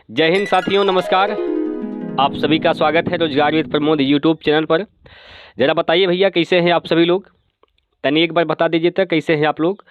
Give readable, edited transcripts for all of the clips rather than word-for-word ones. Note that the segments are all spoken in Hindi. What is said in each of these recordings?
जय हिंद साथियों, नमस्कार। आप सभी का स्वागत है रोजगार विद प्रमोद यूट्यूब चैनल पर। ज़रा बताइए भैया, कैसे हैं आप सभी लोग? तनी एक बार बता दीजिए तो कैसे हैं आप लोग।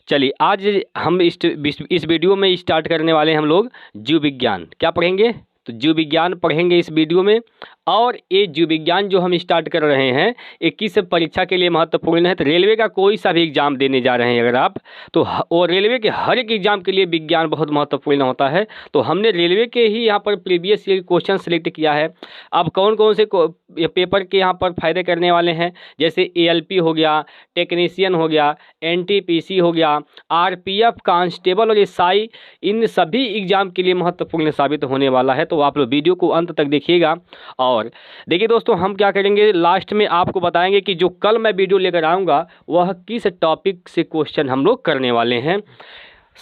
चलिए, आज हम इस वीडियो में स्टार्ट करने वाले हैं हम लोग जीव विज्ञान। क्या पढ़ेंगे? तो जीव विज्ञान पढ़ेंगे इस वीडियो में। और ये जीव विज्ञान जो हम स्टार्ट कर रहे हैं ये किस परीक्षा के लिए महत्वपूर्ण है? तो रेलवे का कोई सा भी एग्जाम देने जा रहे हैं अगर आप, तो वो रेलवे के हर एक एग्जाम के लिए विज्ञान बहुत महत्वपूर्ण होता है। तो हमने रेलवे के ही यहाँ पर प्रीवियस ईयर क्वेश्चन सेलेक्ट किया है। अब कौन कौन से पेपर के यहाँ पर फायदे करने वाले हैं, जैसे ALP हो गया, टेक्नीशियन हो गया, NTPC हो गया, RPF कांस्टेबल और SI, इन सभी एग्जाम के लिए महत्वपूर्ण साबित होने वाला है। तो आप लोग वीडियो को अंत तक देखिएगा। और देखिए दोस्तों, हम क्या करेंगे, लास्ट में आपको बताएंगे कि जो कल मैं वीडियो लेकर आऊँगा वह किस टॉपिक से क्वेश्चन हम लोग करने वाले हैं।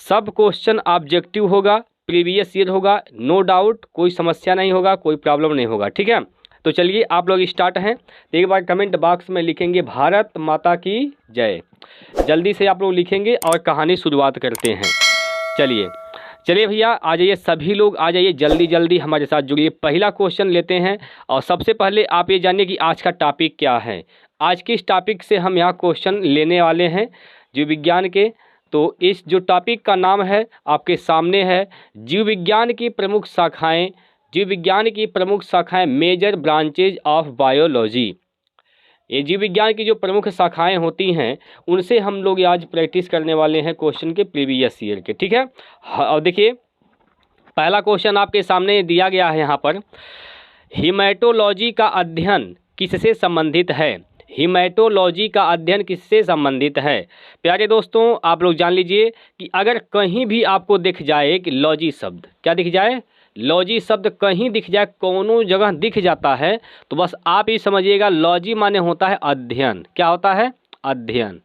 सब क्वेश्चन ऑब्जेक्टिव होगा, प्रीवियस ईयर होगा, नो डाउट, कोई समस्या नहीं होगा, कोई प्रॉब्लम नहीं होगा। ठीक है, तो चलिए आप लोग स्टार्ट हैं। तो एक बार कमेंट बॉक्स में लिखेंगे भारत माता की जय, जल्दी से आप लोग लिखेंगे और कहानी शुरुआत करते हैं। चलिए भैया, आ जाइए, सभी लोग आ जाइए, जल्दी जल्दी हमारे साथ जुड़िए। पहला क्वेश्चन लेते हैं। और सबसे पहले आप ये जानिए कि आज का टॉपिक क्या है। आज के इस टॉपिक से हम यहाँ क्वेश्चन लेने वाले हैं जीव विज्ञान के। तो इस जो टॉपिक का नाम है आपके सामने है, जीव विज्ञान की प्रमुख शाखाएं। जीव विज्ञान की प्रमुख शाखाएं, मेजर ब्रांचेज ऑफ बायोलॉजी। ये जीव विज्ञान की जो प्रमुख शाखाएं होती हैं उनसे हम लोग आज प्रैक्टिस करने वाले हैं क्वेश्चन के प्रीवियस ईयर के। ठीक है, और देखिए पहला क्वेश्चन आपके सामने दिया गया है यहाँ पर, हीमेटोलॉजी का अध्ययन किससे संबंधित है? हीमेटोलॉजी का अध्ययन किससे संबंधित है? प्यारे दोस्तों, आप लोग जान लीजिए कि अगर कहीं भी आपको दिख जाए कि लॉजी शब्द, क्या दिख जाए, लॉजी शब्द कहीं दिख जाए, कोनो जगह दिख जाता है, तो बस आप ये समझिएगा लॉजी माने होता है अध्ययन। क्या होता है? अध्ययन।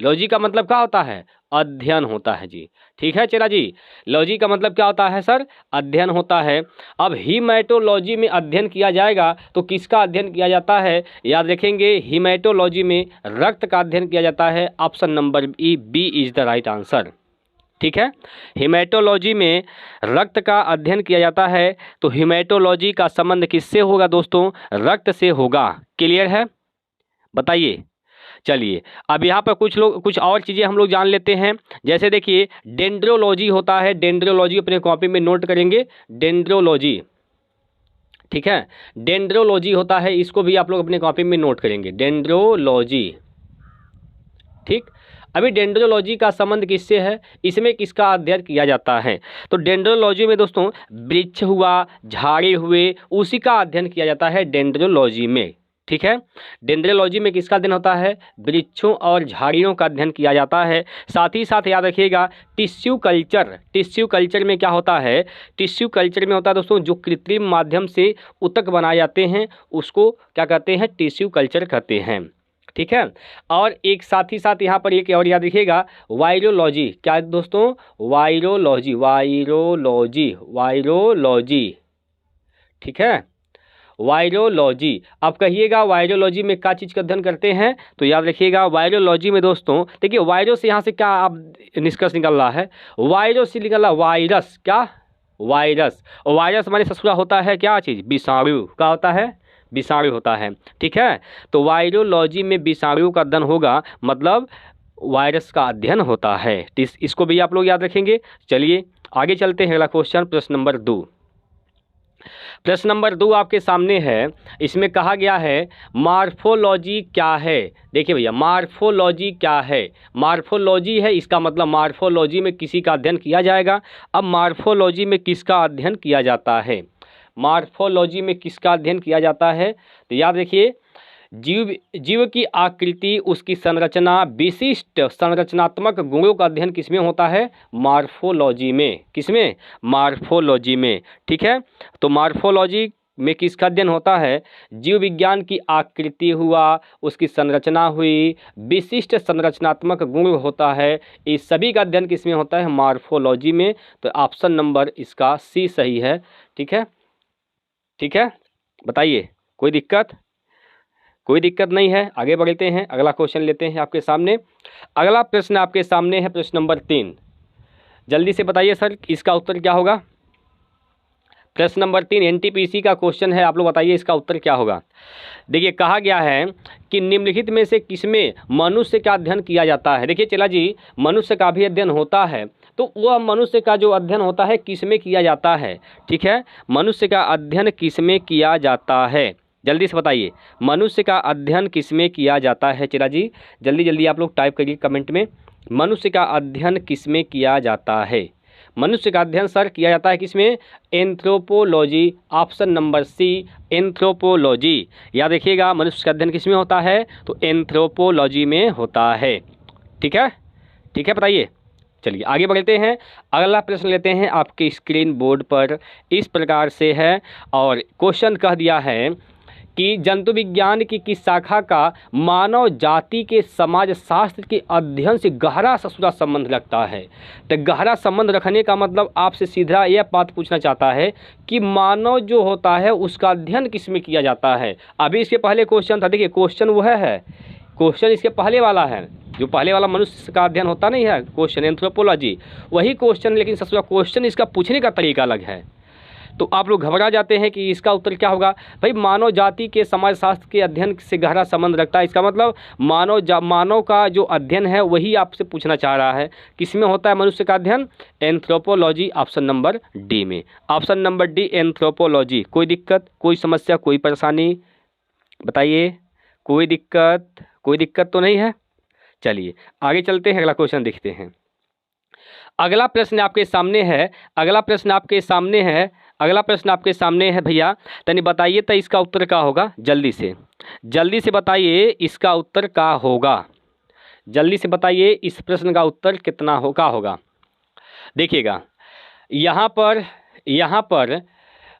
लॉजी का मतलब क्या होता है? अध्ययन होता है जी। ठीक है, चला जी, लॉजी का मतलब क्या होता है सर? अध्ययन होता है। अब हीमेटोलॉजी में अध्ययन किया जाएगा तो किसका अध्ययन किया जाता है? याद रखेंगे, हीमेटोलॉजी में रक्त का अध्ययन किया जाता है। Option number B is the right answer. ठीक है, हीमेटोलॉजी में रक्त का अध्ययन किया जाता है। तो हीमेटोलॉजी का संबंध किससे होगा दोस्तों? रक्त से होगा। क्लियर है? बताइए। चलिए, अब यहाँ पर कुछ और चीज़ें हम लोग जान लेते हैं। जैसे देखिए, डेंड्रोलॉजी होता है। डेंड्रोलॉजी अपने कॉपी में नोट करेंगे, डेंड्रोलॉजी। ठीक है, डेंड्रोलॉजी होता है, इसको भी आप लोग अपने कॉपी में नोट करेंगे, डेंड्रोलॉजी। ठीक, अभी डेंड्रोलॉजी का संबंध किससे है, इसमें किसका अध्ययन किया जाता है? तो डेंड्रोलॉजी में दोस्तों वृक्ष हुआ, झाड़ी हुए, उसी का अध्ययन किया जाता है डेंड्रोलॉजी में। ठीक है, डेंड्रोलॉजी में किसका अध्ययन होता है? वृक्षों और झाड़ियों का अध्ययन किया जाता है। साथ ही साथ याद रखिएगा, टिश्यू कल्चर। टिश्यू कल्चर में क्या होता है? टिश्यू कल्चर में होता है दोस्तों, जो कृत्रिम माध्यम से ऊतक बनाए जाते हैं उसको क्या कहते हैं? टिश्यू कल्चर कहते हैं। ठीक है, और एक साथ ही साथ यहाँ पर एक और याद रखिएगा, वायरोलॉजी। क्या है दोस्तों? Virology, virology, virology. ठीक है, वायरोलॉजी। अब कहिएगा वायरोलॉजी में क्या चीज़ का अध्ययन करते हैं? तो याद रखिएगा, वायरोलॉजी में दोस्तों देखिए, वायरो से यहाँ से क्या आप निष्कर्ष निकल रहा है? वायरो से निकल रहा वायरस। क्या? वायरस। और वायरस हमारे ससुरा होता है क्या चीज़? विषाणु। क्या होता है? विषाणु होता है। ठीक है, तो वायरोलॉजी में विषाणु का अध्ययन होगा, मतलब वायरस का अध्ययन होता है। इसको भी आप लोग याद रखेंगे। चलिए आगे चलते हैं, अगला क्वेश्चन, प्रश्न नंबर 2। प्रश्न नंबर 2 आपके सामने है। इसमें कहा गया है मार्फोलॉजी क्या है? देखिए भैया, मार्फोलॉजी क्या है? मार्फोलॉजी है, इसका मतलब मार्फोलॉजी में किसी का अध्ययन किया जाएगा। अब मार्फोलॉजी में किसका अध्ययन किया जाता है? मार्फोलॉजी में किसका अध्ययन किया जाता है? तो याद रखिए, जीव की आकृति, उसकी संरचना, विशिष्ट संरचनात्मक गुणों का अध्ययन किसमें होता है? मार्फोलॉजी में। किसमें? मार्फोलॉजी में। ठीक है, तो मार्फोलॉजी में किसका अध्ययन होता है? जीव विज्ञान की आकृति हुआ, उसकी संरचना हुई, विशिष्ट संरचनात्मक गुण होता है, इस सभी का अध्ययन किसमें होता है? मार्फोलॉजी में। तो ऑप्शन नंबर इसका सी सही है। ठीक है, ठीक है, बताइए, कोई दिक्कत? कोई दिक्कत नहीं है, आगे बढ़ते हैं, अगला क्वेश्चन लेते हैं आपके सामने। अगला प्रश्न आपके सामने है, प्रश्न नंबर 3। जल्दी से बताइए सर, इसका उत्तर क्या होगा? प्रश्न नंबर 3 एनटीपीसी का क्वेश्चन है, आप लोग बताइए इसका उत्तर क्या होगा। देखिए कहा गया है कि निम्नलिखित में से किसमें मनुष्य का अध्ययन किया जाता है। देखिए चला जी, मनुष्य का भी अध्ययन होता है, तो वह मनुष्य का जो अध्ययन होता है किसमें किया जाता है। ठीक है, मनुष्य का अध्ययन किसमें किया जाता है, जल्दी से बताइए, मनुष्य का अध्ययन किसमें किया जाता है। चला जी जल्दी जल्दी आप लोग टाइप करिए कमेंट में, मनुष्य का अध्ययन किसमें किया जाता है। मनुष्य का अध्ययन सर किया जाता है किसमें, anthropology, option number C anthropology. याद रखिएगा मनुष्य का अध्ययन किसमें होता है, तो एंथ्रोपोलॉजी में होता है। ठीक है, ठीक है, बताइए। चलिए आगे बढ़ते हैं, अगला प्रश्न लेते हैं आपके स्क्रीन बोर्ड पर, इस प्रकार से है और क्वेश्चन कह दिया है कि जंतु विज्ञान की किस शाखा का मानव जाति के समाज शास्त्र के अध्ययन से गहरा ससुरा संबंध रखता है। तो गहरा संबंध रखने का मतलब आपसे सीधा यह बात पूछना चाहता है कि मानव जो होता है उसका अध्ययन किस में किया जाता है। अभी इसके पहले क्वेश्चन था, देखिए क्वेश्चन वह है, क्वेश्चन इसके पहले वाला है, जो पहले वाला मनुष्य का अध्ययन होता नहीं है क्वेश्चन एंथ्रोपोलॉजी, वही क्वेश्चन, लेकिन ससुरा क्वेश्चन इसका पूछने का तरीका अलग है। तो आप लोग घबरा जाते हैं कि इसका उत्तर क्या होगा। भाई मानव जाति के समाज शास्त्र के अध्ययन से गहरा संबंध रखता है, इसका मतलब मानव का जो अध्ययन है वही आपसे पूछना चाह रहा है। किसमें होता है मनुष्य का अध्ययन, एंथ्रोपोलॉजी, ऑप्शन नंबर डी में, ऑप्शन नंबर डी एंथ्रोपोलॉजी। कोई दिक्कत, कोई समस्या, कोई परेशानी बताइए, कोई दिक्कत तो नहीं है। चलिए आगे चलते हैं, अगला क्वेश्चन देखते हैं। अगला प्रश्न आपके सामने है, अगला प्रश्न आपके सामने है भैया, तनी बताइए तो इसका उत्तर क्या होगा, जल्दी से बताइए इसका उत्तर क्या होगा, जल्दी से बताइए इस प्रश्न का उत्तर कितना होगा। देखिएगा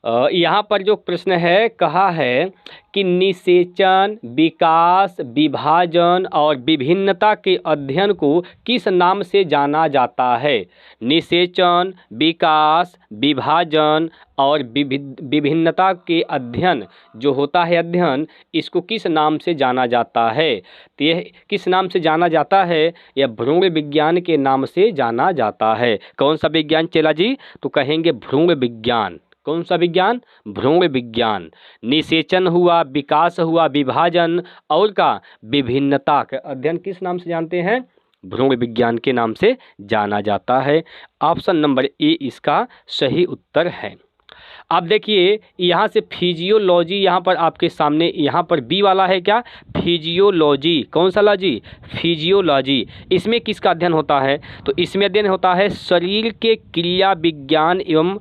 यहाँ पर जो प्रश्न है कहा है कि निषेचन, विकास, विभाजन और विभिन्नता के अध्ययन को किस नाम से जाना जाता है। निषेचन, विकास, विभाजन और विभिन्नता के अध्ययन जो होता है अध्ययन, इसको किस नाम से जाना जाता है। तो यह किस नाम से जाना जाता है, यह भ्रूण विज्ञान के नाम से जाना जाता है। कौन सा विज्ञान चला जी, तो कहेंगे भ्रूण विज्ञान। कौन सा विज्ञान, भ्रूण विज्ञान। निषेचन हुआ, विकास हुआ, विभाजन और का विभिन्नता का अध्ययन किस नाम से जानते हैं, भ्रूण विज्ञान के नाम से जाना जाता है। ऑप्शन नंबर ए इसका सही उत्तर है। आप देखिए यहाँ से फिजियोलॉजी, यहाँ पर आपके सामने यहाँ पर बी वाला है क्या, फिजियोलॉजी। कौन सा लॉजी, फिजियोलॉजी। इसमें किसका अध्ययन होता है, तो इसमें अध्ययन होता है शरीर के क्रिया विज्ञान एवं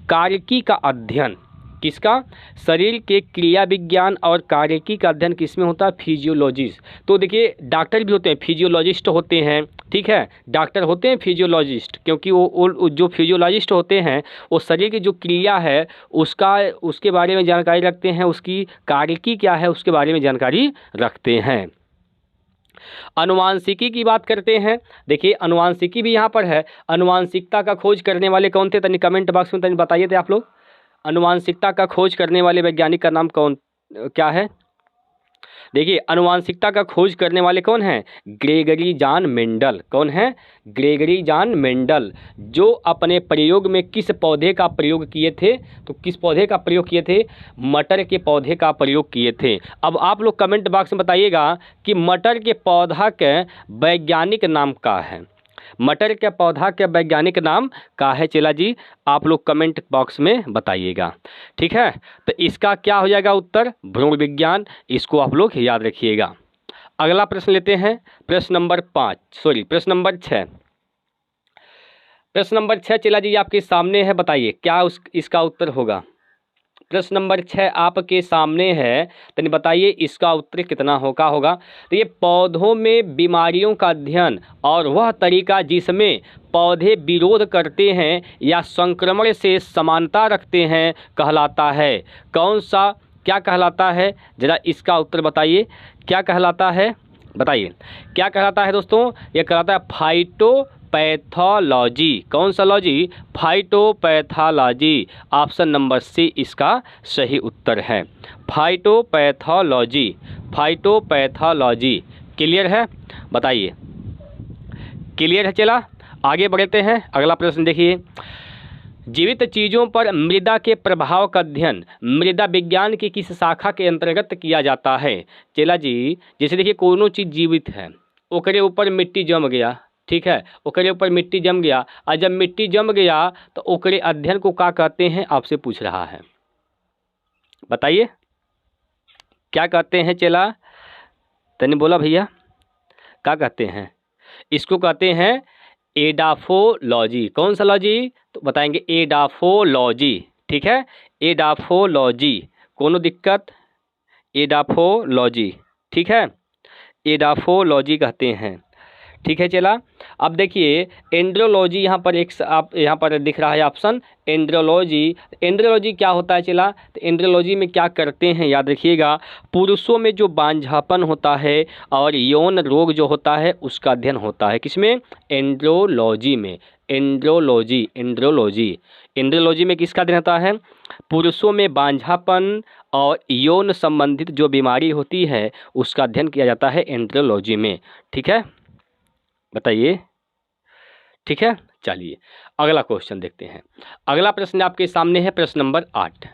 कार्यकी का अध्ययन। किसका, शरीर के क्रिया विज्ञान और कार्यकी का अध्ययन किसमें होता है, फिजियोलॉजिस्ट। तो देखिए डॉक्टर भी होते हैं, फिजियोलॉजिस्ट होते हैं, ठीक है, डॉक्टर होते हैं फिजियोलॉजिस्ट, क्योंकि वो जो फिजियोलॉजिस्ट होते हैं वो शरीर की जो क्रिया है उसके बारे में जानकारी रखते हैं, उसकी कार्यकी क्या है उसके बारे में जानकारी रखते हैं। अनुवांशिकी की बात करते हैं, देखिए अनुवांशिकी भी यहाँ पर है। अनुवांशिकता का खोज करने वाले कौन थे, तनी कमेंट बॉक्स में तनी बताइए थे आप लोग। अनुवांशिकता का खोज करने वाले वैज्ञानिक का नाम क्या है। देखिए अनुवांशिकता का खोज करने वाले कौन हैं, ग्रेगरी जॉन मेंडल। कौन है, ग्रेगरी जॉन मेंडल, जो अपने प्रयोग में किस पौधे का प्रयोग किए थे, तो किस पौधे का प्रयोग किए थे, मटर के पौधे का प्रयोग किए थे। अब आप लोग कमेंट बॉक्स में बताइएगा कि मटर के पौधा के वैज्ञानिक नाम क्या है, मटर के पौधा के वैज्ञानिक नाम क्या है चला जी, आप लोग कमेंट बॉक्स में बताइएगा, ठीक है। तो इसका क्या हो जाएगा उत्तर, भ्रूण विज्ञान, इसको आप लोग याद रखिएगा। अगला प्रश्न लेते हैं, प्रश्न नंबर 6। प्रश्न नंबर 6 चला जी आपके सामने है, बताइए क्या इसका उत्तर होगा। प्रश्न नंबर 6 आपके सामने है, तो बताइए इसका उत्तर कितना होगा। तो ये पौधों में बीमारियों का अध्ययन और वह तरीका जिसमें पौधे विरोध करते हैं या संक्रमण से समानता रखते हैं कहलाता है। कौन सा, क्या कहलाता है, जरा इसका उत्तर बताइए, क्या कहलाता है, बताइए क्या कहलाता है दोस्तों। ये कहलाता है फाइटोपैथोलॉजी। कौन सा logy, phytopathology. Option number C इसका सही उत्तर है, फाइटोपैथोलॉजी। क्लियर है, बताइए क्लियर है। चला आगे बढ़ते हैं, अगला प्रश्न देखिए। जीवित चीज़ों पर मृदा के प्रभाव का अध्ययन मृदा विज्ञान की किस शाखा के अंतर्गत किया जाता है? चेला जी, जैसे देखिए कोनो चीज़ जीवित है, ओकरे ऊपर मिट्टी जम गया, ठीक है, ओकरे ऊपर मिट्टी जम गया, और जब मिट्टी जम गया तो ओकरे अध्ययन को क्या कहते हैं, आपसे पूछ रहा है, बताइए क्या कहते हैं चेला? तने बोला भैया क्या कहते हैं? इसको कहते हैं एडाफोलॉजी। कौन सा लॉजी? तो बताएंगे एडाफोलॉजी, ठीक है, एडाफोलॉजी। कोनो दिक्कत? एडाफोलॉजी, ठीक है, एडाफोलॉजी कहते हैं, ठीक है चला। अब देखिए एंड्रोलॉजी यहाँ पर एक आप यहाँ पर दिख रहा है ऑप्शन एंड्रोलॉजी। एंड्रोलॉजी क्या होता है चला? तो एंड्रोलॉजी में क्या करते हैं याद रखिएगा, पुरुषों में जो बांझापन होता है और यौन रोग जो होता है उसका अध्ययन होता है। किसमें? एंड्रोलॉजी में। एंड्रोलॉजी, एंड्रोलॉजी, एंड्रोलॉजी में किसका अध्ययन होता है? पुरुषों में बांझापन और यौन संबंधित जो बीमारी होती है उसका अध्ययन किया जाता है एंड्रोलॉजी में, ठीक है, बताइए, ठीक है। चलिए अगला क्वेश्चन देखते हैं। अगला प्रश्न आपके सामने है, प्रश्न नंबर 8।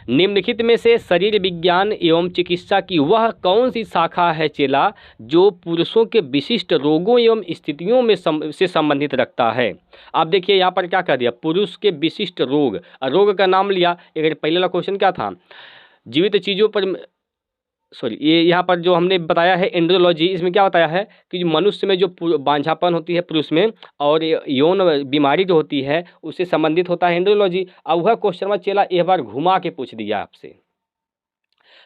निम्नलिखित में से शरीर विज्ञान एवं चिकित्सा की वह कौन सी शाखा है चेला जो पुरुषों के विशिष्ट रोगों एवं स्थितियों में से संबंधित रखता है? आप देखिए यहाँ पर क्या कह दिया, पुरुष के विशिष्ट रोग, रोग का नाम लिया। एक पहले वाला क्वेश्चन क्या था? जीवित चीज़ों पर, सॉरी, ये यहाँ पर जो हमने बताया है एंड्रोलॉजी, इसमें क्या बताया है कि मनुष्य में जो बांझापन होती है पुरुष में और यौन बीमारी जो होती है उससे संबंधित होता है एंड्रोलॉजी। अब वह क्वेश्चन में चला एक बार घुमा के पूछ दिया आपसे,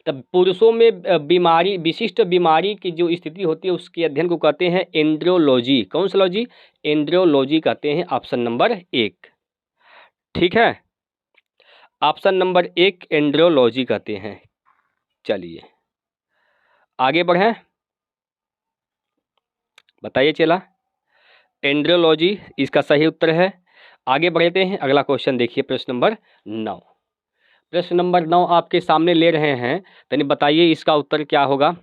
तब पुरुषों में बीमारी, विशिष्ट बीमारी की जो स्थिति होती है उसके अध्ययन को कहते हैं एंड्रोलॉजी। कौन सा लॉजी? एंड्रोलॉजी कहते हैं। ऑप्शन नंबर 1, ठीक है, ऑप्शन नंबर 1 एंड्रोलॉजी कहते हैं। चलिए आगे बढ़ें, बताइए चला, एंड्रोलॉजी इसका सही उत्तर है। आगे बढ़ते हैं, अगला क्वेश्चन देखिए, प्रश्न नंबर 9। प्रश्न नंबर 9 आपके सामने ले रहे हैं, तो बताइए इसका उत्तर क्या होगा।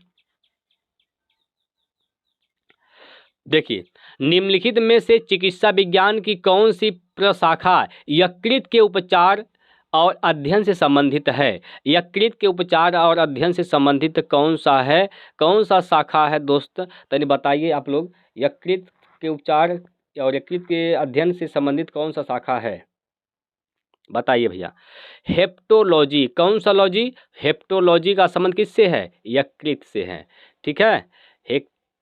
देखिए, निम्नलिखित में से चिकित्सा विज्ञान की कौन सी प्रशाखा यकृत के उपचार और अध्ययन से संबंधित है? यकृत के उपचार और अध्ययन से संबंधित कौन सा है, कौन सा शाखा है दोस्त? तो बताइए आप लोग, यकृत के उपचार और यकृत के अध्ययन से संबंधित कौन सा शाखा है, बताइए भैया। हेप्टोलॉजी। कौन सा लॉजी? हेप्टोलॉजी का संबंध किससे है? यकृत से है, ठीक है।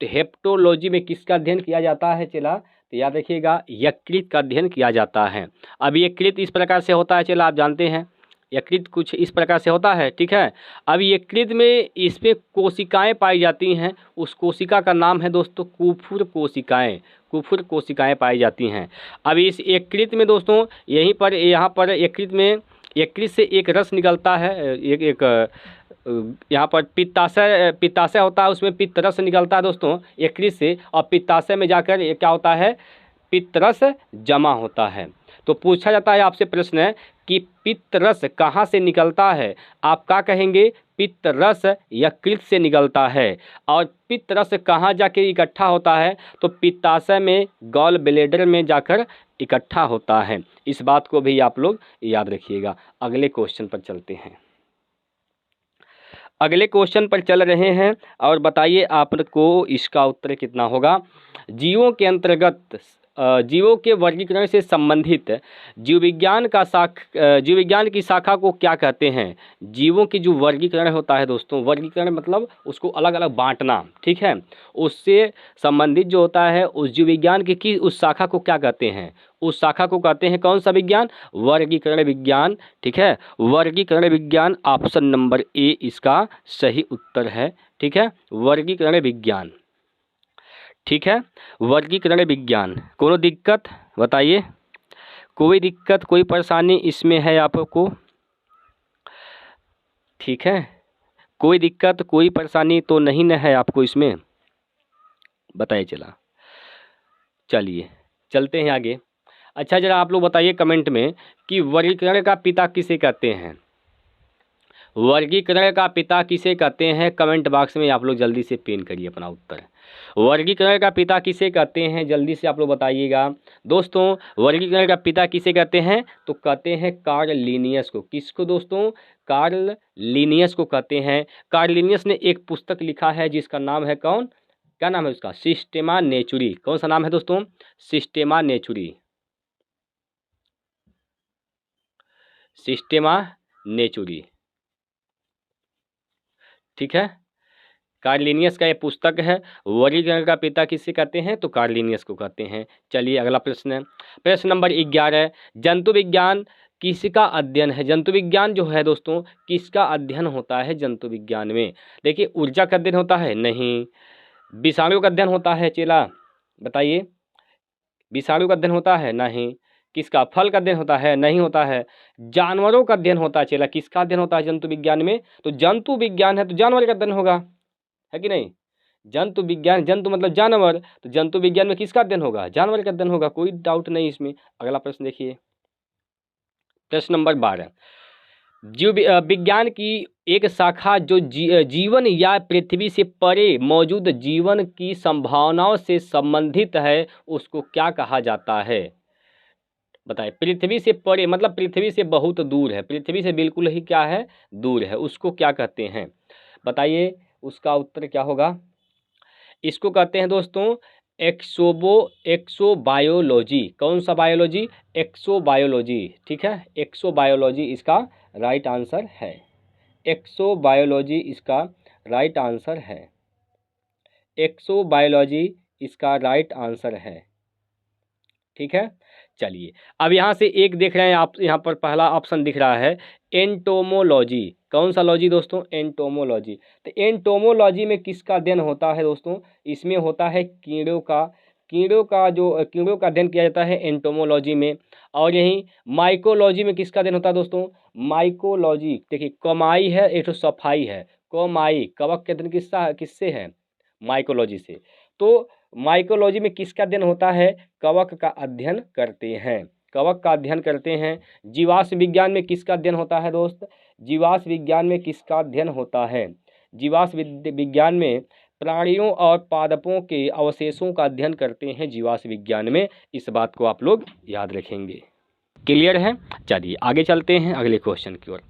हेप्टोलॉजी में किसका अध्ययन किया जाता है चला? तो याद रखिएगा यकृत का अध्ययन किया जाता है। अब यकृत इस प्रकार से होता है चला, आप जानते हैं यकृत कुछ इस प्रकार से होता है, ठीक है। अब यकृत में इसमें कोशिकाएं पाई जाती हैं, उस कोशिका का नाम है दोस्तों कुफुर कोशिकाएं। कुफुर कोशिकाएं पाई जाती हैं। अब इस यकृत में दोस्तों यहीं पर, यहाँ पर यकृत में, यकृत से एक रस निकलता है, एक यहाँ पर पित्ताशय होता है, उसमें पित्त रस निकलता है दोस्तों यकृत से, और पित्ताशय में जाकर ये क्या होता है, पित्त रस जमा होता है। तो पूछा जाता है आपसे प्रश्न है कि पित्त रस कहाँ से निकलता है? आप क्या कहेंगे? पित्त रस यकृत से निकलता है। और पित्त रस कहाँ जाके इकट्ठा होता है? तो पित्ताशय में, गॉल ब्लैडर में जाकर इकट्ठा होता है। इस बात को भी आप लोग याद रखिएगा। अगले क्वेश्चन पर चलते हैं, अगले क्वेश्चन पर चल रहे हैं, और बताइए आपको इसका उत्तर कितना होगा। जीवों के अंतर्गत जीवों के वर्गीकरण से संबंधित जीव विज्ञान की शाखा को क्या कहते हैं? जीवों की जो वर्गीकरण होता है दोस्तों, वर्गीकरण मतलब उसको अलग अलग बांटना, ठीक है, उससे संबंधित जो होता है उस जीव विज्ञान की उस शाखा को क्या कहते हैं? उस शाखा को कहते हैं कौन सा विज्ञान? वर्गीकरण विज्ञान, ठीक है, वर्गीकरण विज्ञान। ऑप्शन नंबर ए इसका सही उत्तर है, ठीक है, वर्गीकरण विज्ञान, ठीक है, वर्गीकरण विज्ञान। कोनो दिक्कत बताइए, कोई दिक्कत, कोई परेशानी इसमें है आपको? ठीक है, कोई दिक्कत, कोई परेशानी तो नहीं न है आपको इसमें, बताइए चला। चलिए चलते हैं आगे। अच्छा जरा आप लोग बताइए कमेंट में कि वर्गीकरण का पिता किसे कहते हैं? वर्गीकरण का पिता किसे कहते हैं? कमेंट बॉक्स में आप लोग जल्दी से पिन करिए अपना उत्तर। वर्गीकरण का पिता किसे कहते हैं? जल्दी से आप लोग बताइएगा दोस्तों। वर्गीकरण का पिता किसे कहते हैं? तो कहते हैं कार्ल लिनियस को। किसको दोस्तों? कार्ल लिनियस को कहते हैं। कार्ल लिनियस ने एक पुस्तक लिखा है जिसका नाम है कौन? क्या नाम है उसका? सिस्टेमा नेचुरी। कौन सा नाम है दोस्तों? सिस्टेमा नेचुरी। सिस्टेमा नेचुरी, ठीक है। कार्ल लिनियस का ये पुस्तक है। वर्गीकरण का पिता किसे कहते हैं? तो कार्ल लिनियस को कहते हैं। चलिए अगला प्रश्न है, प्रश्न नंबर 11। जंतु विज्ञान किसका अध्ययन है? जंतु विज्ञान जो है दोस्तों किसका अध्ययन होता है जंतु विज्ञान में? देखिए, ऊर्जा का अध्ययन होता है? नहीं। विषाणु का अध्ययन होता है? चेला बताइए, विषाणु का अध्ययन होता है? नहीं। किसका? फल का अध्ययन होता है? नहीं होता है। जानवरों का अध्ययन होता है। चेला किसका अध्ययन होता है जंतु विज्ञान में? तो जंतु विज्ञान है तो जानवर का अध्ययन होगा, है कि नहीं? जंतु विज्ञान, जंतु मतलब जानवर, तो जंतु विज्ञान में किसका अध्ययन होगा? जानवर का अध्ययन होगा, कोई डाउट नहीं इसमें। अगला प्रश्न देखिए, प्रश्न नंबर 12। जीव विज्ञान की एक शाखा जो जीवन या पृथ्वी से परे मौजूद जीवन की संभावनाओं से संबंधित है उसको क्या कहा जाता है? बताइए। पृथ्वी से परे मतलब पृथ्वी से बहुत दूर है, पृथ्वी से बिल्कुल ही क्या है? दूर है, उसको क्या कहते हैं? बताइए, उसका उत्तर क्या होगा? इसको कहते हैं दोस्तों एक्सोबायोलॉजी। कौन सा बायोलॉजी? एक्सोबायोलॉजी, ठीक है। एक्सोबायोलॉजी इसका राइट आंसर है। एक्सोबायोलॉजी इसका राइट आंसर है। एक्सोबायोलॉजी इसका राइट आंसर है, ठीक है। चलिए, अब यहाँ से एक देख रहे हैं आप, यहाँ पर पहला ऑप्शन दिख रहा है एंटोमोलॉजी। कौन सा लॉजी दोस्तों? एंटोमोलॉजी। तो एंटोमोलॉजी में किसका अध्ययन होता है दोस्तों? इसमें होता है कीड़ों का। कीड़ों का अध्ययन किया जाता है एंटोमोलॉजी में। और यही माइकोलॉजी में किसका अध्ययन होता है दोस्तों? माइकोलॉजी। देखिए, कमाई है, एक तो सफाई है। कमाई, कवक के अध्ययन किससे है? माइकोलॉजी से। तो माइकोलॉजी में किसका अध्ययन होता है? कवक का अध्ययन करते हैं, कवक का अध्ययन करते हैं। जीवाश्म विज्ञान में किसका अध्ययन होता है दोस्त? जीवाश्म विज्ञान में किसका अध्ययन होता है? जीवाश्म विज्ञान में प्राणियों और पादपों के अवशेषों का अध्ययन करते हैं जीवाश्म विज्ञान में। इस बात को आप लोग याद रखेंगे। क्लियर है? चलिए आगे चलते हैं अगले क्वेश्चन की ओर।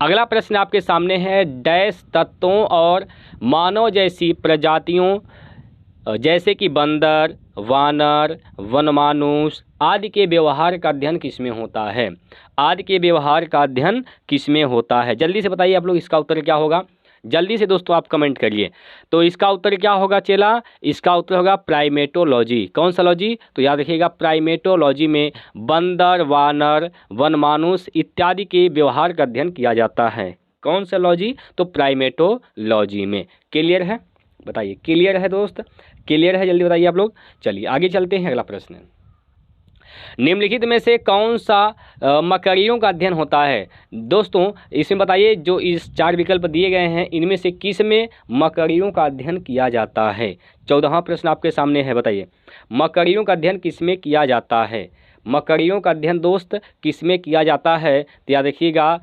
अगला प्रश्न आपके सामने है, डैश तत्वों और मानव जैसी प्रजातियों जैसे कि बंदर, वानर, वनमानुष आदि के व्यवहार का अध्ययन किसमें होता है? आदि के व्यवहार का अध्ययन किसमें होता है? जल्दी से बताइए आप लोग, इसका उत्तर क्या होगा? जल्दी से दोस्तों आप कमेंट करिए। तो इसका उत्तर क्या होगा चेला? इसका उत्तर होगा प्राइमेटोलॉजी। कौन सा लॉजी? तो याद रखिएगा, प्राइमेटोलॉजी में बंदर, वानर, वनमानुष इत्यादि के व्यवहार का अध्ययन किया जाता है। कौन सा लॉजी? तो प्राइमेटोलॉजी में। क्लियर है? बताइए, क्लियर है दोस्त? क्लियर है? जल्दी बताइए आप लोग। चलिए आगे चलते हैं, अगला प्रश्न। निम्नलिखित में से कौन सा मकड़ियों का अध्ययन होता है? दोस्तों इसमें बताइए, जो इस 4 विकल्प दिए गए हैं इनमें से किस में मकड़ियों का अध्ययन किया जाता है? 14वां प्रश्न आपके सामने है, बताइए मकड़ियों का अध्ययन किस में किया जाता है? मकड़ियों का अध्ययन दोस्त किस में किया जाता है? तो याद रखिएगा,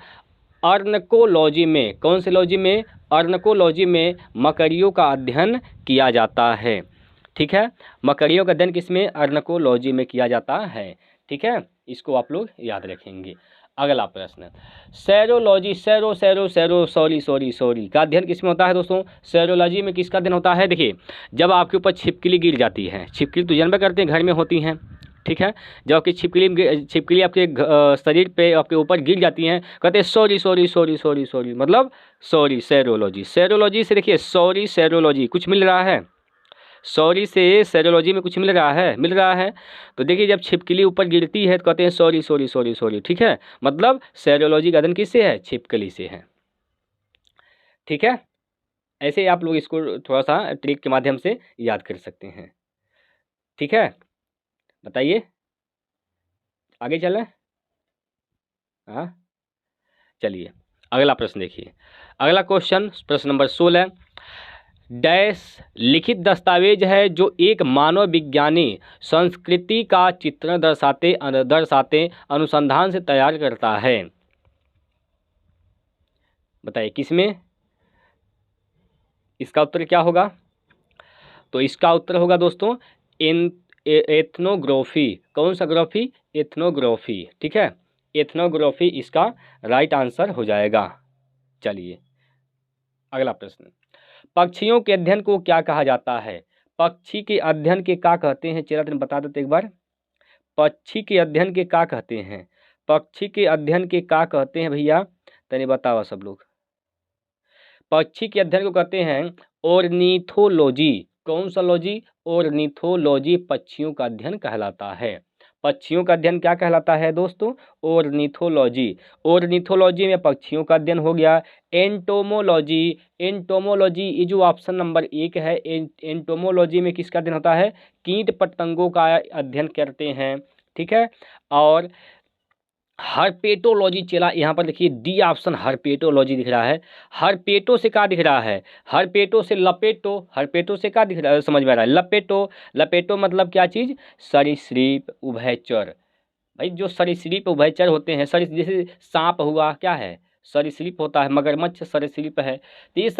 अर्नकोलॉजी में। कौन से लॉजी में? अर्नकोलॉजी में मकड़ियों का अध्ययन किया जाता है, ठीक है। मकड़ियों का अध्ययन किसमें? अर्नकोलॉजी में किया जाता है, ठीक है। इसको आप लोग याद रखेंगे। अगला प्रश्न, सेरोलॉजी सॉरी का अध्ययन किसमें होता है दोस्तों? सेरोलॉजी में किसका अध्ययन होता है? देखिए, जब आपके ऊपर छिपकली गिर जाती है, छिपकली तो जानबे करते हैं घर में होती हैं, ठीक है। जब आपकी छिपकली आपके शरीर पे आपके ऊपर गिर जाती हैं, कहते हैं सॉरी मतलब सॉरी। सेरोलॉजी से देखिए, सॉरी सेरोलॉजी कुछ मिल रहा है? सॉरी से सेरोलॉजी में कुछ मिल रहा है। तो देखिए, जब छिपकली ऊपर गिरती है तो कहते हैं सॉरी, ठीक है। मतलब सेरोलॉजी का अध्ययन किससे है? छिपकली से है, ठीक है। ऐसे आप लोग इसको थोड़ा सा ट्रिक के माध्यम से याद कर सकते हैं, ठीक है। बताइए, आगे चलें? हाँ, चलिए अगला प्रश्न देखिए। अगला क्वेश्चन, प्रश्न नंबर 16। डैश लिखित दस्तावेज है जो एक मानव विज्ञानी संस्कृति का चित्रण दर्शाते अनुसंधान से तैयार करता है। बताइए किसमें, इसका उत्तर क्या होगा? तो इसका उत्तर होगा दोस्तों एथनोग्राफी। कौन सा ग्राफी? एथनोग्राफी। ठीक है, एथनोग्राफी इसका राइट आंसर हो जाएगा। चलिए अगला प्रश्न, पक्षियों के अध्ययन को क्या कहा जाता है? पक्षी के अध्ययन के क्या कहते हैं? चला तुम बता देते एक बार। पक्षी के अध्ययन के क्या कहते हैं? पक्षी के अध्ययन के क्या कहते हैं भैया? तने बताओ सब लोग। पक्षी के अध्ययन को कहते हैं ऑर्निथोलॉजी। कौन सा लॉजी? ऑर्निथोलॉजी पक्षियों का अध्ययन कहलाता है। पक्षियों का अध्ययन क्या कहलाता है दोस्तों? ऑर्निथोलॉजी। ऑर्निथोलॉजी में पक्षियों का अध्ययन हो गया। एंटोमोलॉजी, एंटोमोलॉजी ये जो ऑप्शन नंबर 1 है, एंटोमोलॉजी में किसका अध्ययन होता है? कीट पतंगों का अध्ययन करते हैं। ठीक है, और हर्पेटोलॉजी चला यहाँ पर देखिए डी ऑप्शन हर्पेटोलॉजी दिख रहा है। हर्पेटो से क्या दिख रहा है? हर्पेटो से लपेटो, हर्पेटो से क्या दिख रहा है? समझ में आ रहा है? लपेटो, लपेटो मतलब क्या चीज़? सरीसृप उभयचर। भाई जो सरीसृप उभयचर होते हैं, सरी जैसे सांप हुआ, क्या है? सरीसृप होता है, मगरमच्छ सरीसृप है। तो ये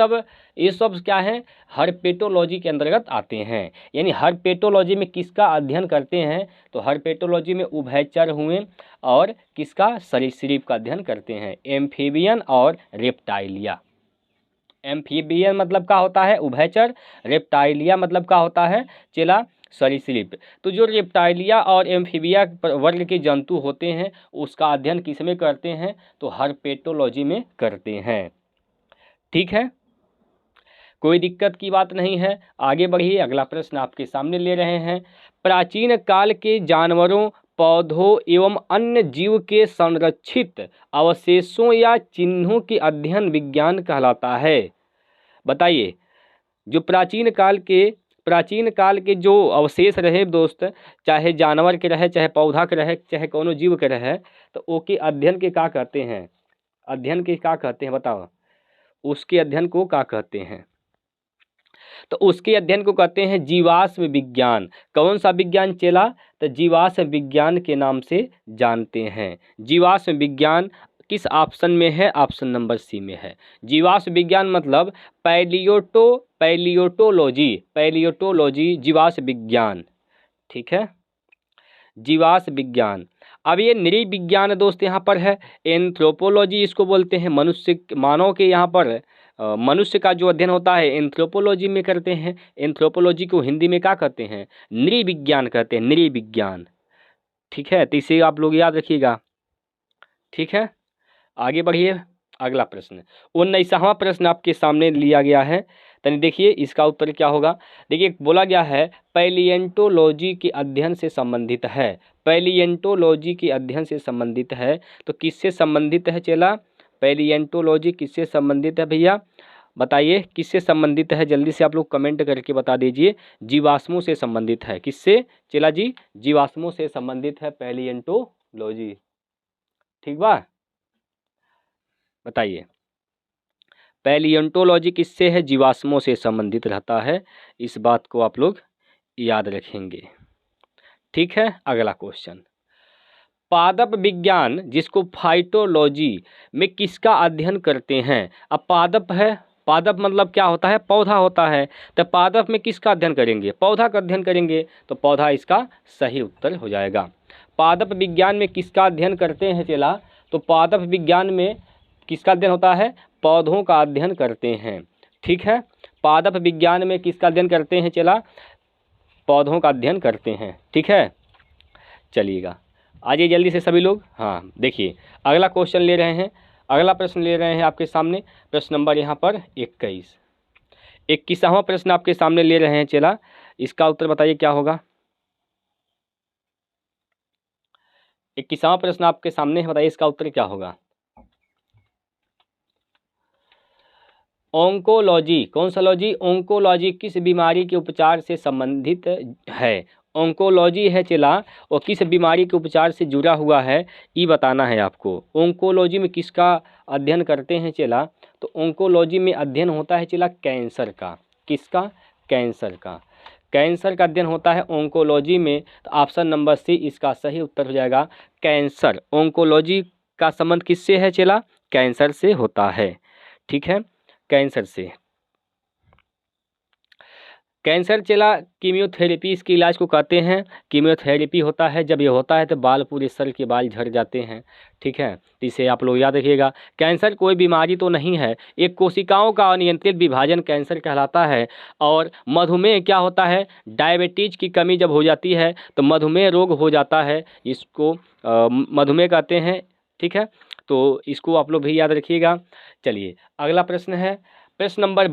सब क्या है? हर्पेटोलॉजी के अंतर्गत आते हैं। यानी हर्पेटोलॉजी में किसका अध्ययन करते हैं? तो हर्पेटोलॉजी में उभयचर हुए और किसका? सरीसृप का अध्ययन करते हैं, एम्फीबियन और रेप्टाइलिया। एम्फीबियन मतलब क्या होता है? उभयचर। रेप्टाइलिया मतलब क्या होता है? चला सरीसृप। तो जो रेप्टाइलिया और एम्फीबिया वर्ग के जंतु होते हैं उसका अध्ययन किस में करते हैं? तो हर्पेटोलॉजी में करते हैं। ठीक है, कोई दिक्कत की बात नहीं है। आगे बढ़िए, अगला प्रश्न आपके सामने ले रहे हैं। प्राचीन काल के जानवरों, पौधों एवं अन्य जीव के संरक्षित अवशेषों या चिन्हों के अध्ययन विज्ञान कहलाता है। बताइए, जो प्राचीन काल के जो अवशेष रहे दोस्त, चाहे जानवर के रहे, चाहे पौधा के रहे, चाहे कोनो जीव के रहे, तो ओके अध्ययन के क्या कहते हैं? अध्ययन के क्या कहते हैं बताओ? उसके अध्ययन को क्या कहते हैं? तो उसके अध्ययन को कहते हैं जीवाश्म विज्ञान। कौन सा विज्ञान चला? तो जीवाश्म विज्ञान के नाम से जानते हैं। जीवाश्म विज्ञान किस ऑप्शन में है? ऑप्शन नंबर सी में है। जीवाश्म विज्ञान मतलब पैलियोटोलॉजी जीवाश्म विज्ञान। ठीक है, जीवाश्म विज्ञान। अब ये नृविज्ञान दोस्त यहाँ पर है। एंथ्रोपोलॉजी इसको बोलते हैं। मानव के यहाँ पर मनुष्य का जो अध्ययन होता है एंथ्रोपोलॉजी में करते हैं। एंथ्रोपोलॉजी को हिंदी में क्या कहते हैं? नृविज्ञान कहते हैं, नृविज्ञान। ठीक है, तो इसे आप लोग याद रखिएगा। ठीक है, आगे बढ़िए, अगला प्रश्न 19वां प्रश्न आपके सामने लिया गया है। तनी देखिए इसका उत्तर क्या होगा। देखिए बोला गया है पैलिएंटोलॉजी के अध्ययन से संबंधित है। पैलिएंटोलॉजी के अध्ययन से संबंधित है, तो किससे संबंधित है चला? पैलिएंटोलॉजी किससे संबंधित है भैया? बताइए किससे संबंधित है? जल्दी से आप लोग कमेंट करके बता दीजिए। जीवाश्मों से संबंधित है। किससे चला जी? जीवाश्मों से संबंधित है पैलिएंटोलॉजी। ठीक बा, बताइए पैलिएंटोलॉजी किससे है? जीवाश्मों से संबंधित रहता है। इस बात को आप लोग याद रखेंगे। ठीक है, अगला क्वेश्चन, पादप विज्ञान जिसको फाइटोलॉजी में किसका अध्ययन करते हैं? अब पादप है, पादप मतलब क्या होता है? पौधा होता है। तो पादप में किसका अध्ययन करेंगे? पौधा का अध्ययन करेंगे, तो पौधा इसका सही उत्तर हो जाएगा। पादप विज्ञान में किसका अध्ययन करते हैं चला? तो पादप विज्ञान में किसका अध्ययन होता है? पौधों का अध्ययन करते हैं। ठीक है, पादप विज्ञान में किसका अध्ययन करते हैं चला? पौधों का अध्ययन करते हैं। ठीक है, चलिएगा आइए जल्दी से सभी लोग। हाँ देखिए अगला क्वेश्चन ले रहे हैं, अगला प्रश्न ले रहे हैं आपके सामने। प्रश्न नंबर यहाँ पर 21वां प्रश्न आपके सामने ले रहे हैं चला। इसका उत्तर बताइए क्या होगा? 21वां प्रश्न आपके सामने है, बताइए इसका उत्तर क्या होगा? ओंकोलॉजी, कौन सा लॉजी? ओंकोलॉजी किस बीमारी के उपचार से संबंधित है? ओंकोलॉजी है चला, और किस बीमारी के उपचार से जुड़ा हुआ है ये बताना है आपको। ओंकोलॉजी में किसका अध्ययन करते हैं चला? तो ओंकोलॉजी में अध्ययन होता है चला कैंसर का। किसका? कैंसर का। कैंसर का अध्ययन होता है ओंकोलॉजी में। तो ऑप्शन नंबर सी इसका सही उत्तर हो जाएगा, कैंसर। ओंकोलॉजी का संबंध किससे है चला? कैंसर से होता है। ठीक है, कैंसर से। कैंसर चला कीमियोथेरेपी इसके इलाज को कहते हैं। कीमियोथेरेपी होता है, जब ये होता है तो बाल, पूरे सर के बाल झड़ जाते हैं। ठीक है, तो इसे आप लोग याद रखिएगा। कैंसर कोई बीमारी तो नहीं है, एक कोशिकाओं का अनियंत्रित विभाजन कैंसर कहलाता है। और मधुमेह क्या होता है, डायबिटीज की कमी जब हो जाती है तो मधुमेह रोग हो जाता है, इसको मधुमेह कहते हैं। ठीक है, तो इसको आप लोग भी याद रखिएगा। चलिए अगला प्रश्न है, प्रश्न नंबर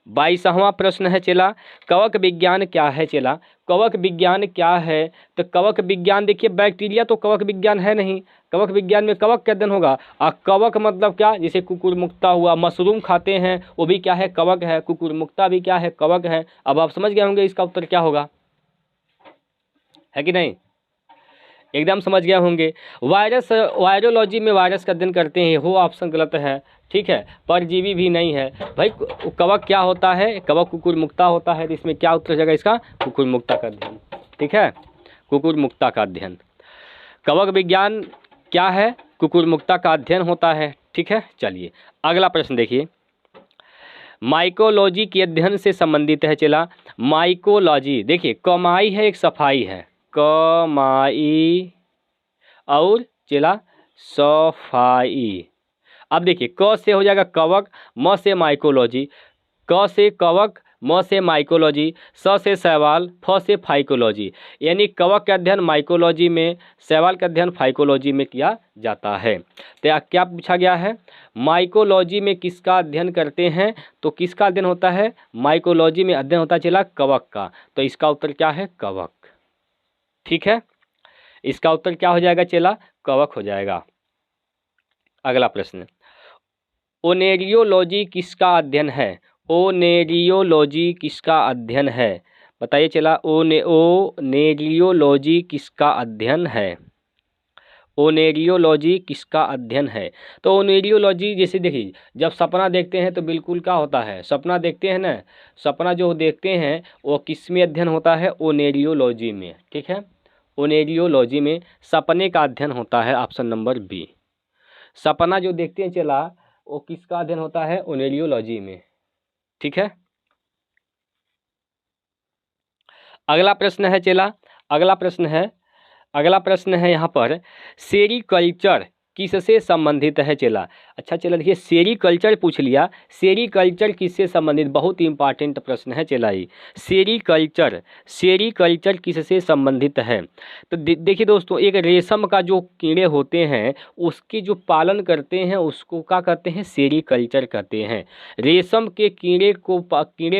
22वां प्रश्न है चला, कवक विज्ञान क्या है चला। कवक विज्ञान क्या है, तो कवक विज्ञान देखिए, बैक्टीरिया तो कवक विज्ञान है नहीं। कवक विज्ञान में कवक का अध्ययन होगा। और कवक मतलब क्या, जैसे कुकुरमुक्ता हुआ, मशरूम खाते हैं वो भी क्या है, कवक है। कुकुरमुक्ता भी क्या है, कवक है। अब आप समझ गए होंगे इसका उत्तर क्या होगा, है कि नहीं, एकदम समझ गए होंगे। वायरस, वायरोलॉजी में वायरस का अध्ययन करते हैं, वो ऑप्शन गलत है। ठीक है, परजीवी भी नहीं है भाई। कवक क्या होता है, कवक कुकुरमुक्ता होता है, तो इसमें क्या उत्तर जाएगा इसका, कुकुरमुक्ता का अध्ययन। ठीक है, कुकुरमुक्ता का अध्ययन। कवक विज्ञान क्या है, कुकुरमुक्ता का अध्ययन होता है। ठीक है, चलिए अगला प्रश्न देखिए, माइकोलॉजी के अध्ययन से संबंधित है चला। माइकोलॉजी देखिए, कमाई है एक सफाई है, कमाई और चला सफाई। अब देखिए, क से हो जाएगा कवक, म से माइकोलॉजी, क से कवक, म से माइकोलॉजी, स से शैवाल, फ से फाइकोलॉजी। यानी कवक का अध्ययन माइकोलॉजी में, शैवाल का अध्ययन फाइकोलॉजी में किया जाता है। तो क्या पूछा गया है, माइकोलॉजी में किसका अध्ययन करते हैं, तो किसका अध्ययन होता है, माइकोलॉजी में अध्ययन होता चला कवक का। तो इसका उत्तर क्या है, कवक। ठीक है, इसका उत्तर क्या हो जाएगा चला, कवक हो जाएगा। अगला प्रश्न, ओनेरियोलॉजी किसका अध्ययन है। ओनेरियोलॉजी किसका अध्ययन है, बताइए चला। ओनेरियोलॉजी किसका अध्ययन है, ओनेरियोलॉजी किसका अध्ययन है। तो ओनेरियोलॉजी जैसे देखिए, जब सपना देखते हैं तो बिल्कुल क्या होता है, सपना देखते हैं ना, सपना जो देखते हैं वो किस में अध्ययन होता है, ओनेरियोलॉजी में। ठीक है, ओनेरियोलॉजी में सपने का अध्ययन होता है, ऑप्शन नंबर बी। सपना जो देखते हैं चला, वो किसका अध्ययन होता है, ओनेरियोलॉजी में। ठीक है, अगला प्रश्न है चला, अगला प्रश्न है यहाँ पर, सेरीकल्चर किससे संबंधित है चला। अच्छा चला देखिए, सेरीकल्चर पूछ लिया, सेरीकल्चर किससे संबंधित, बहुत ही इंपॉर्टेंट प्रश्न है चला ये। सेरीकल्चर किससे संबंधित है, तो देखिए दोस्तों, एक रेशम का जो कीड़े होते हैं उसके जो पालन करते हैं उसको क्या कहते हैं, सेरीकल्चर कहते हैं। रेशम के कीड़े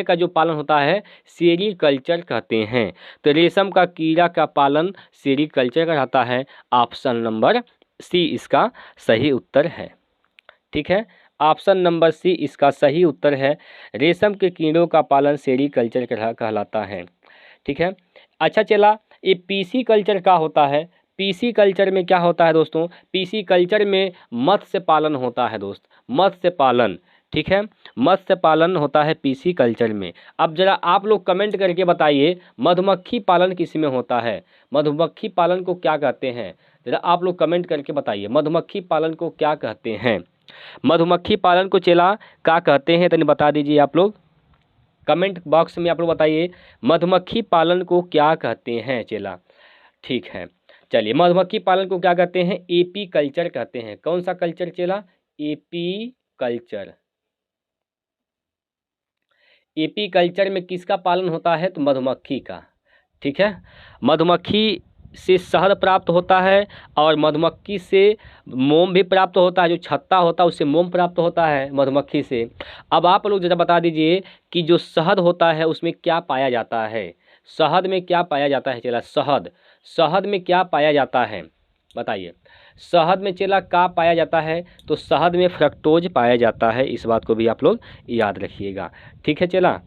का जो पालन होता है सेरीकल्चर कहते हैं। तो रेशम का कीड़ा का पालन सेरीकल्चर कहलाता है। ऑप्शन नंबर सी इसका सही उत्तर है। ठीक है, ऑप्शन नंबर सी इसका सही उत्तर है। रेशम के कीड़ों का पालन सेरीकल्चर कहलाता है। ठीक है, अच्छा चला, ये पीसी कल्चर का होता है। पीसी कल्चर में क्या होता है दोस्तों, पीसी कल्चर में मत्स्य पालन होता है दोस्त, मत्स्य पालन। ठीक है, मत्स्य पालन होता है पीसी कल्चर में। अब जरा आप लोग कमेंट करके बताइए, मधुमक्खी पालन किस में होता है, मधुमक्खी पालन को क्या कहते हैं, जरा आप लोग कमेंट करके बताइए, मधुमक्खी पालन को क्या कहते हैं। मधुमक्खी पालन को चला क्या कहते हैं, तो बता दीजिए आप लोग, कमेंट बॉक्स में आप लोग बताइए, मधुमक्खी पालन को क्या कहते हैं चला। ठीक है, चलिए, मधुमक्खी पालन को क्या कहते हैं, एपी कल्चर कहते हैं। कौन सा कल्चर चला, एपी कल्चर। एपी कल्चर में किसका पालन होता है, तो मधुमक्खी का। ठीक है, मधुमक्खी से शहद प्राप्त होता है और मधुमक्खी से मोम भी प्राप्त होता है, जो छत्ता होता है उससे मोम प्राप्त होता है मधुमक्खी से। अब आप लोग जरा बता दीजिए कि जो शहद होता है उसमें क्या पाया जाता है, शहद में क्या पाया जाता है चला, शहद में क्या पाया जाता है, बताइए। शहद में चला क्या पाया जाता है, तो शहद में फ्रक्टोज पाया जाता है, इस बात को भी आप लोग याद रखिएगा। ठीक है चला,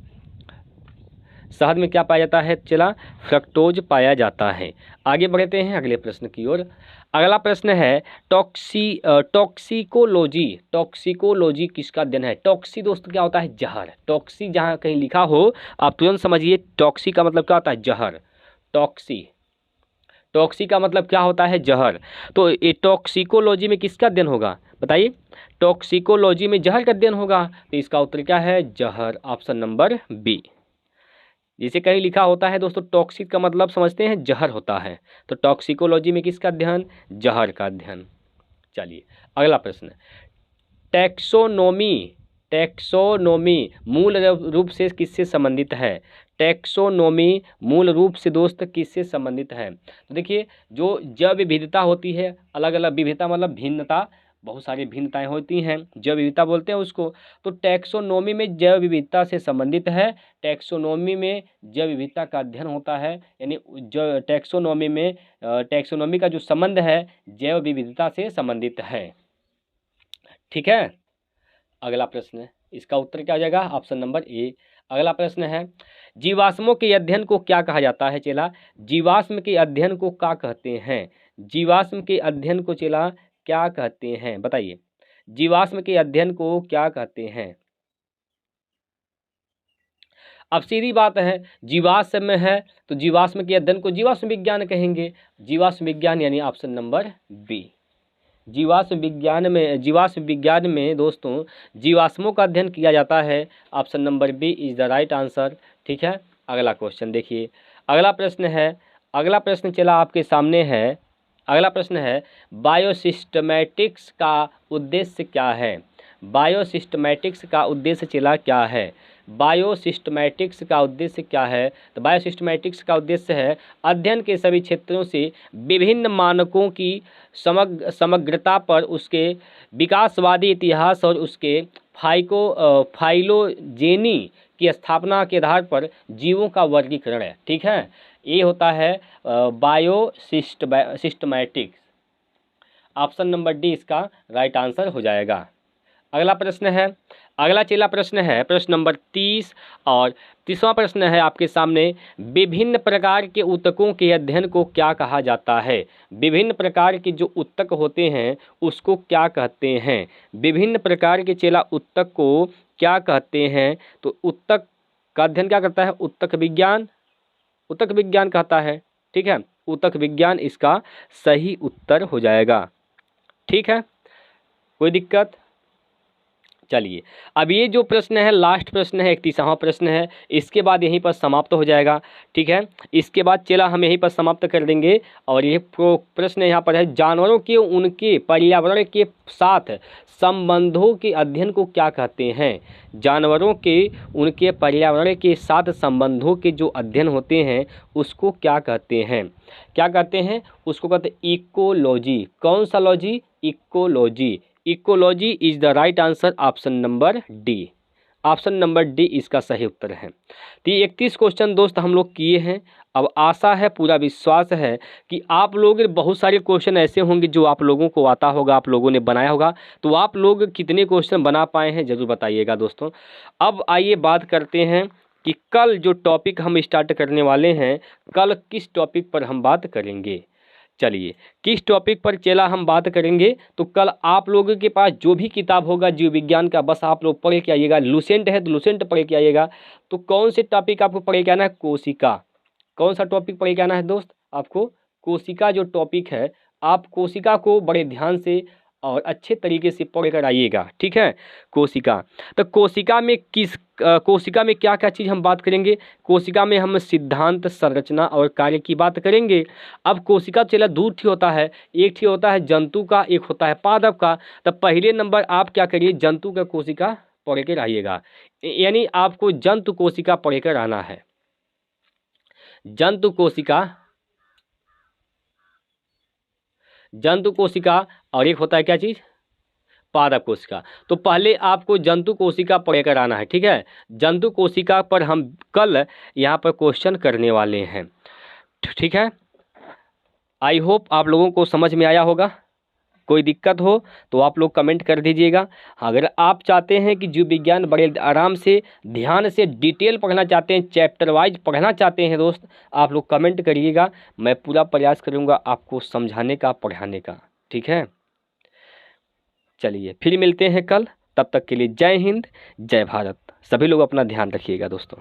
शहद में क्या पाया जाता है चला, फ्रक्टोज पाया जाता है। आगे बढ़ते हैं अगले प्रश्न की ओर। अगला प्रश्न है, टॉक्सिकोलॉजी किसका अध्ययन है। टॉक्सी दोस्त क्या होता है, जहर। टॉक्सी जहाँ कहीं लिखा हो आप तुरंत समझिए, टॉक्सी का मतलब क्या होता है, जहर। टॉक्सी का मतलब क्या होता है, जहर। तो ये टॉक्सिकोलॉजी में किसका अध्ययन होगा, बताइए। टॉक्सिकोलॉजी में जहर का अध्ययन होगा, तो इसका उत्तर क्या है, जहर, ऑप्शन नंबर बी। जिसे कहीं लिखा होता है दोस्तों टॉक्सिक का मतलब समझते हैं जहर होता है, तो टॉक्सिकोलॉजी में किसका अध्ययन, जहर का अध्ययन। चलिए अगला प्रश्न, टैक्सोनोमी, टैक्सोनोमी मूल रूप से किससे संबंधित है, टैक्सोनोमी मूल रूप से दोस्त किससे संबंधित है। तो देखिए जो जैव विविधता होती है, अलग अलग विविधता मतलब भिन्नता, बहुत सारी भिन्नताएं होती हैं, जैव विविधता बोलते हैं उसको। तो टैक्सोनोमी में जैव विविधता से संबंधित है, टैक्सोनोमी में जैव विविधता का अध्ययन होता है, यानी जो टैक्सोनोमी में टैक्सोनोमी का जो संबंध है जैव विविधता से संबंधित है। ठीक है, अगला प्रश्न है, इसका उत्तर क्या हो जाएगा, ऑप्शन नंबर ए। अगला प्रश्न है, जीवाश्मों के अध्ययन को क्या कहा जाता है चेला, जीवाश्म के अध्ययन को क्या कहते हैं, जीवाश्म के अध्ययन को चेला क्या कहते हैं, बताइए, जीवाश्म के अध्ययन को क्या कहते हैं। अब सीधी बात है, जीवाश्म में है तो जीवाश्म के अध्ययन को जीवाश्म विज्ञान कहेंगे, जीवाश्म विज्ञान यानी ऑप्शन नंबर बी। जीवाश्म विज्ञान में दोस्तों जीवाश्मों का अध्ययन किया जाता है, option number B is the right answer. ठीक है, अगला क्वेश्चन देखिए, अगला प्रश्न है, अगला प्रश्न चला आपके सामने है, अगला प्रश्न है, बायोसिस्टमैटिक्स का उद्देश्य क्या है, बायोसिस्टमैटिक्स का उद्देश्य चला क्या है, बायोसिस्टमैटिक्स का उद्देश्य क्या है। तो बायोसिस्टमैटिक्स का उद्देश्य है अध्ययन के सभी क्षेत्रों से विभिन्न मानकों की समग्रता पर उसके विकासवादी इतिहास और उसके फाइलोजेनी की स्थापना के आधार पर जीवों का वर्गीकरण है। ठीक है, ये होता है बायोसिस्टमैटिक्स, ऑप्शन नंबर डी इसका राइट आंसर हो जाएगा। अगला प्रश्न है, अगला चेला प्रश्न है प्रश्न नंबर 30 और 30वां प्रश्न है आपके सामने, विभिन्न प्रकार के ऊतकों के अध्ययन को क्या कहा जाता है, विभिन्न प्रकार के जो ऊतक होते हैं उसको क्या कहते हैं, विभिन्न प्रकार के चेला ऊतक को क्या कहते हैं। तो ऊतक का अध्ययन क्या करता है, ऊतक विज्ञान, ऊतक विज्ञान कहता है। ठीक है, ऊतक विज्ञान इसका सही उत्तर हो जाएगा। ठीक है, कोई दिक्कत। चलिए अब ये जो प्रश्न है लास्ट प्रश्न है, 31वां प्रश्न है, इसके बाद यहीं पर समाप्त हो जाएगा। ठीक है, इसके बाद चला हम यहीं पर समाप्त कर देंगे। और ये प्रश्न यहाँ पर है, जानवरों के उनके पर्यावरण के साथ संबंधों के अध्ययन को क्या कहते हैं, जानवरों के उनके पर्यावरण के साथ संबंधों के जो अध्ययन होते हैं उसको क्या कहते हैं, क्या कहते हैं, उसको कहते हैं इकोलॉजी। कौन सा logy, ecology, ecology is the right answer, option number D, option number D इसका सही उत्तर है। तो ये 31 क्वेश्चन दोस्त हम लोग किए हैं। अब आशा है, पूरा विश्वास है कि आप लोग बहुत सारे क्वेश्चन ऐसे होंगे जो आप लोगों को आता होगा, आप लोगों ने बनाया होगा। तो आप लोग कितने क्वेश्चन बना पाए हैं ज़रूर बताइएगा दोस्तों। अब आइए बात करते हैं कि कल जो टॉपिक हम स्टार्ट करने वाले हैं, कल किस टॉपिक पर हम बात करेंगे। चलिए किस टॉपिक पर चला हम बात करेंगे, तो कल आप लोगों के पास जो भी किताब होगा जीव विज्ञान का, बस आप लोग पढ़ के आइएगा। लुसेंट है तो लुसेंट पढ़ के आइएगा। तो कौन से टॉपिक आपको पढ़ के आना है, कोशिका। कौन सा टॉपिक पढ़ के आना है दोस्त, आपको कोशिका जो टॉपिक है, आप कोशिका को बड़े ध्यान से और अच्छे तरीके से पढ़ कर आइएगा। ठीक है, कोशिका। तो कोशिका में कोशिका में क्या क्या चीज़ हम बात करेंगे, कोशिका में हम सिद्धांत, संरचना और कार्य की बात करेंगे। अब कोशिका चला दो ठीक होता है, एक ठीक होता है जंतु का, एक होता है पादप का। तो पहले नंबर आप क्या करिए, जंतु का कोशिका पढ़ कर आइएगा, यानी आपको जंतु कोशिका पढ़ कर आना है। जंतु कोशिका, जंतु कोशिका और एक होता है क्या चीज़, पादप कोशिका। तो पहले आपको जंतु कोशिका पढ़ कर आना है। ठीक है, जंतु कोशिका पर हम कल यहाँ पर क्वेश्चन करने वाले हैं। ठीक है, आई होप आप लोगों को समझ में आया होगा। कोई दिक्कत हो तो आप लोग कमेंट कर दीजिएगा। अगर आप चाहते हैं कि जीव विज्ञान बड़े आराम से ध्यान से डिटेल पढ़ना चाहते हैं, चैप्टर वाइज पढ़ना चाहते हैं दोस्त, आप लोग कमेंट करिएगा। मैं पूरा प्रयास करूंगा आपको समझाने का, पढ़ाने का। ठीक है, चलिए फिर मिलते हैं कल, तब तक के लिए जय हिंद, जय भारत। सभी लोग अपना ध्यान रखिएगा दोस्तों।